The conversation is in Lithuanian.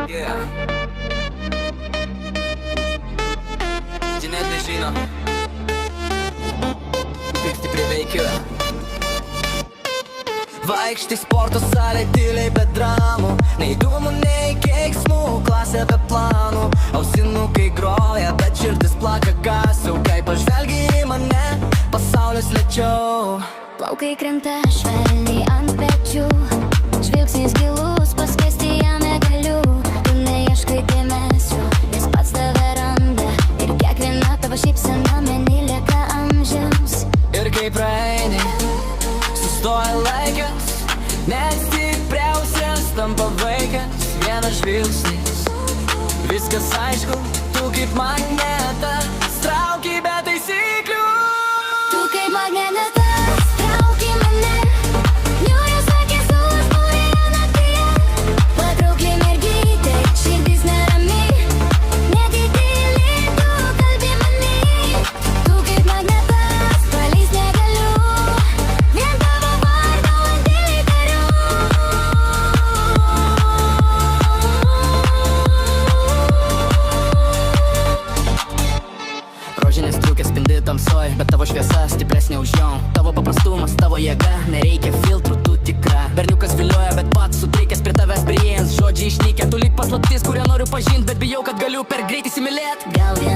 Yeah. Ti net nežino, kaip stipriai veikiu. Vaikštai sporto salė tyliai be dramų, nei dūmų, nei keiksmų, klasė be planų. Ausinukai groja, bet širdis plaka gasiau, kai pažvelgi į mane, pasaulis lėčiau. Plaukai krenta švelniai ant pečių, žvilgsnis gilus, paskesti jam negaliu. Tu neieškai dėmesio, jis pats tave randa, ir kiekviena tavo šypsena meni lieka amžiams. Ir kai praeini, sustoja laikas, net stipriausias tampa vaikas. Vienas žvilgsnis, viskas aišku, tu kaip magnetas, trauki be taisyklių. Tu kaip magnetas, trauki mane, niūrios akys užbūrė naktyje. Patraukli mergytė, širdis nerami, net į tylį tu kalbi mani. Tu kaip magnetas, paleist negaliu, vien tavo vardą man tyliai tariu. Rožinės striukės spindi tamsoj, bet tavo šviesa stipresnė už jom. Tavo paprastumas, tavo jėga, nereikia filtrų, tu tikra. Berniukas vilioja, bet pats sutrikęs prie tavęs priėjęs. Žodžiai išnykę, tu lyg paslaptis, kurią noriu pažint, bet bijau, kad galiu per greit įsimylėt. Gal vien